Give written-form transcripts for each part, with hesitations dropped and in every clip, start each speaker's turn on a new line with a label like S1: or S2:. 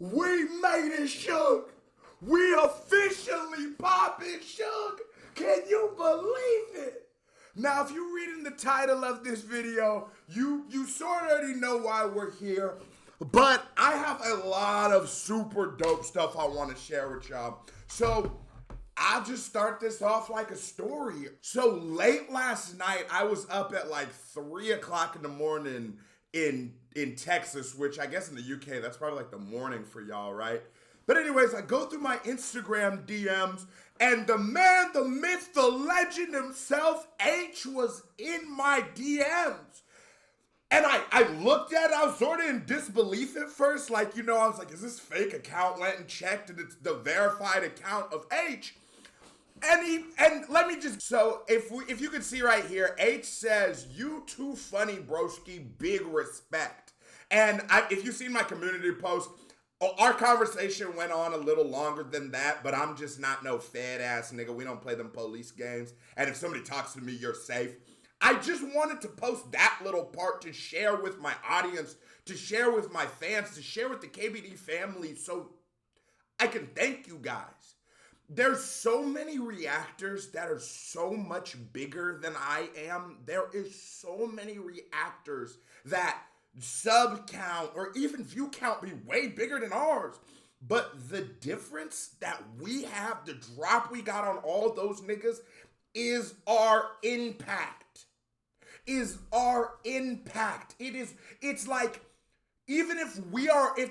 S1: We made it, Suge. We officially popping, Suge. Can you believe it? Now, if you're reading the title of this video, you sort of already know why we're here. But I have a lot of super dope stuff I want to share with y'all. So I'll just start this off like a story. So late last night, I was up at like 3 o'clock in the morning in Texas, which I guess in the UK, that's probably like the morning for y'all, right? But anyways, I go through my Instagram DMs, and the man, the myth, the legend himself, Aitch, was in my DMs. And I looked at it, I was sort of in disbelief at first. Like, I was like, is this fake account? Went and checked, and it's the verified account of Aitch. And let me just, so if you can see right here, Aitch says, "You too funny, broski, big respect." And if you've seen my community post, our conversation went on a little longer than that, but I'm just not no fed ass nigga. We don't play them police games. And if somebody talks to me, you're safe. I just wanted to post that little part to share with my audience, to share with my fans, to share with the KBD family so I can thank you guys. There's so many reactors that are so much bigger than I am. There is so many reactors that sub count or even view count be way bigger than ours. But the difference that we have, the drop we got on all those niggas, is our impact. It's like, even if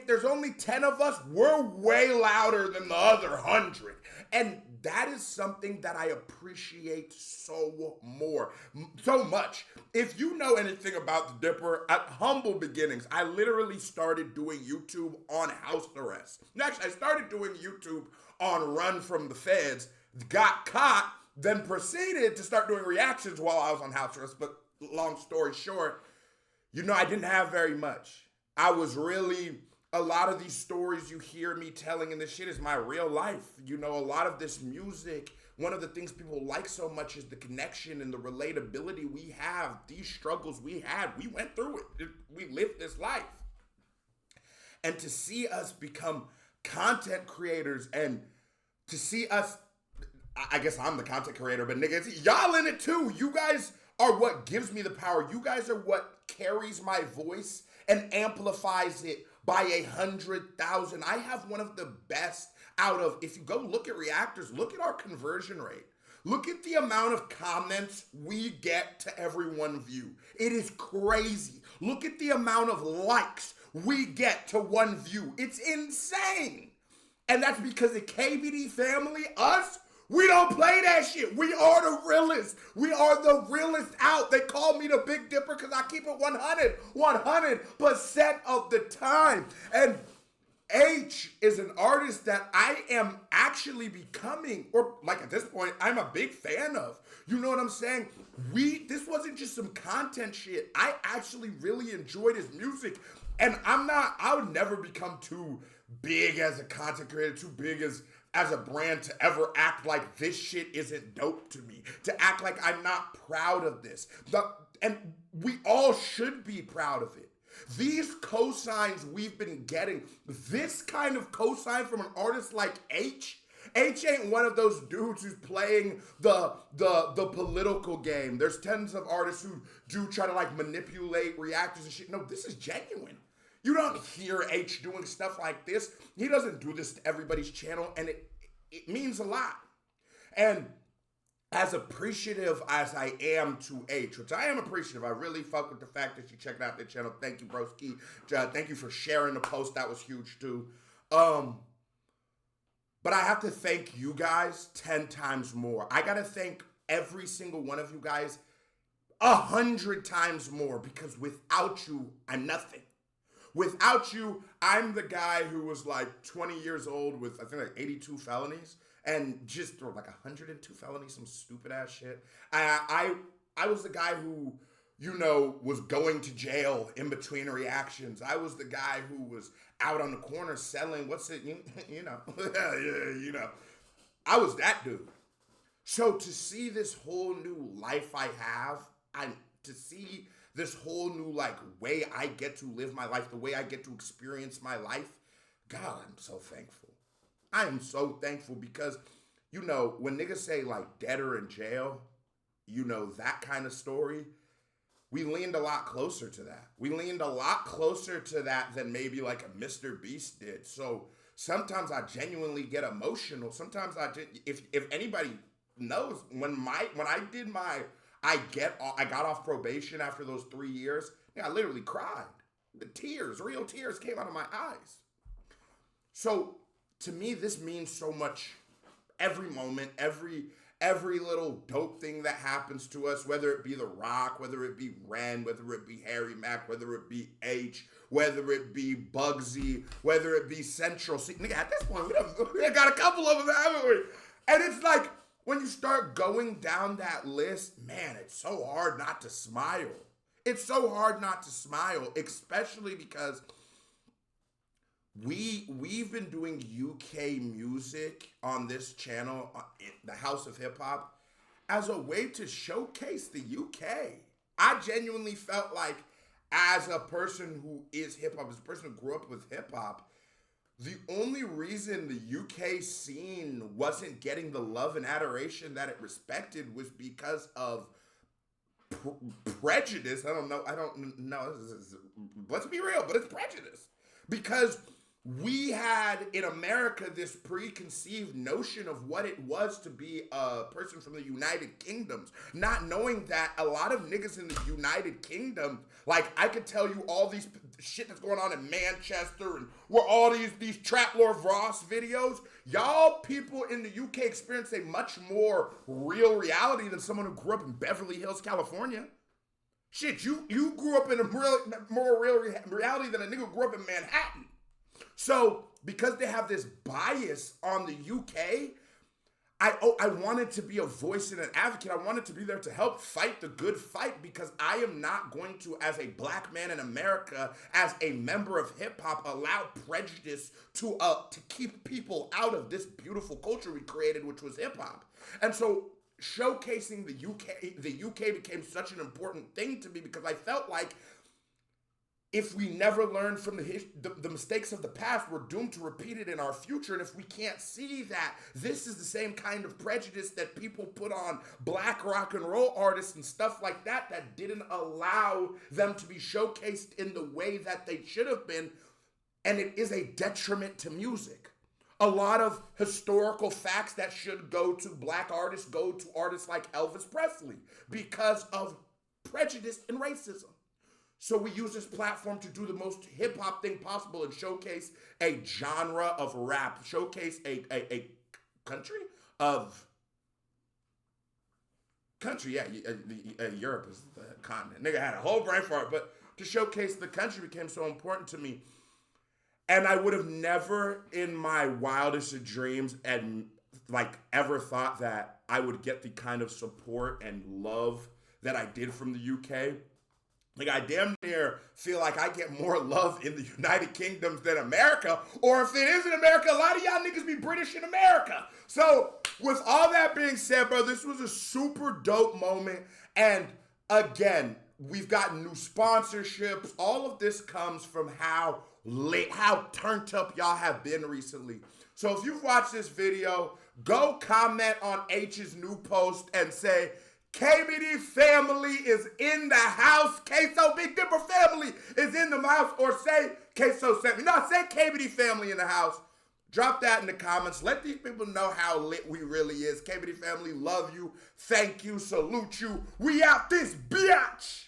S1: there's only 10 of us, we're way louder than the other 100. And that is something that I appreciate so much. If you know anything about the Dipper, at humble beginnings, I literally started doing YouTube on house arrest. Actually, I started doing YouTube on run from the feds, got caught, then proceeded to start doing reactions while I was on house arrest. But long story short, I didn't have very much. I was really, a lot of these stories you hear me telling, and this shit is my real life. A lot of this music, one of the things people like so much is the connection and the relatability we have. These struggles we had, we went through it. We lived this life. And to see us become content creators and to see us, I guess I'm the content creator, but niggas, y'all in it too. You guys are what gives me the power. You guys are what carries my voice and amplifies it by 100,000. I have one of the best out of, if you go look at reactors, look at our conversion rate. Look at the amount of comments we get to every one view. It is crazy. Look at the amount of likes we get to one view. It's insane. And that's because the KBD family, us, we don't play that shit. We are the realest. We are the realest out. They call me the Big Dipper because I keep it 100% of the time. And Aitch is an artist that I am actually becoming, or like at this point, I'm a big fan of. You know what I'm saying? This wasn't just some content shit. I actually really enjoyed his music. And I would never become too big as a content creator, too big as a brand to ever act like this shit isn't dope to me, to act like I'm not proud of this. And we all should be proud of it. These cosigns we've been getting, this kind of cosign from an artist like Aitch, Aitch ain't one of those dudes who's playing the political game. There's tons of artists who do try to like manipulate reactors and shit. No, this is genuine. You don't hear Aitch doing stuff like this. He doesn't do this to everybody's channel, and it means a lot. And as appreciative as I am to Aitch, which I am appreciative, I really fuck with the fact that you checked out the channel. Thank you, broski. Thank you for sharing the post. That was huge, too. But I have to thank you guys 10 times more. I got to thank every single one of you guys 100 times more, because without you, I'm nothing. Without you, I'm the guy who was like 20 years old with, I think, like 82 felonies and just, or like 102 felonies, some stupid ass shit. I was the guy who, was going to jail in between reactions. I was the guy who was out on the corner selling, I was that dude. So to see this whole new life I have, to see this whole new way I get to live my life, the way I get to experience my life, God, I'm so thankful. I am so thankful because, you know, when niggas say like dead or in jail, you know, that kind of story, we leaned a lot closer to that. We leaned a lot closer to that than maybe like a Mr. Beast did. So sometimes I genuinely get emotional. Sometimes if anybody knows, when I got off probation after those 3 years, I literally cried. The tears, real tears came out of my eyes. So to me, this means so much. Every moment, every little dope thing that happens to us, whether it be The Rock, whether it be Ren, whether it be Harry Mack, whether it be Aitch, whether it be Bugsy, whether it be Central C. Nigga, at this point, we got a couple of them, haven't we? And it's like, when you start going down that list, man, it's so hard not to smile. It's so hard not to smile, especially because we've been doing UK music on this channel, the House of Hip Hop, as a way to showcase the UK. I genuinely felt like, as a person who is hip hop, as a person who grew up with hip hop, the only reason the UK scene wasn't getting the love and adoration that it respected was because of prejudice. I don't know. Let's be real, but it's prejudice. Because we had in America this preconceived notion of what it was to be a person from the United Kingdoms, not knowing that a lot of niggas in the United Kingdom, like I could tell you all these shit that's going on in Manchester and where all these Trap Lord Ross videos, y'all people in the UK experience a much more real reality than someone who grew up in Beverly Hills, California. Shit, you grew up in a more real reality than a nigga who grew up in Manhattan. So, because they have this bias on the UK, I wanted to be a voice and an advocate. I wanted to be there to help fight the good fight, because I am not going to, as a black man in America, as a member of hip hop, allow prejudice to keep people out of this beautiful culture we created, which was hip hop. And so showcasing the UK became such an important thing to me, because I felt like if we never learn from the mistakes of the past, we're doomed to repeat it in our future. And if we can't see that this is the same kind of prejudice that people put on black rock and roll artists and stuff like that, that didn't allow them to be showcased in the way that they should have been, and it is a detriment to music. A lot of historical facts that should go to black artists go to artists like Elvis Presley because of prejudice and racism. So we use this platform to do the most hip-hop thing possible and showcase a genre of rap, showcase a country of... Country, yeah, Europe is the continent. Nigga had a whole brain fart, but to showcase the country became so important to me. And I would have never in my wildest of dreams and like ever thought that I would get the kind of support and love that I did from the UK. Like, I damn near feel like I get more love in the United Kingdom than America. Or if it isn't America, a lot of y'all niggas be British in America. So, with all that being said, bro, this was a super dope moment. And again, we've gotten new sponsorships. All of this comes from how turned up y'all have been recently. So if you've watched this video, go comment on Aitch's new post and say, KBD family is in the house. Queso Big Dipper family is in the house. Or say Queso sent me. No, say KBD family in the house. Drop that in the comments. Let these people know how lit we really is. KBD family, love you. Thank you. Salute you. We out this bitch.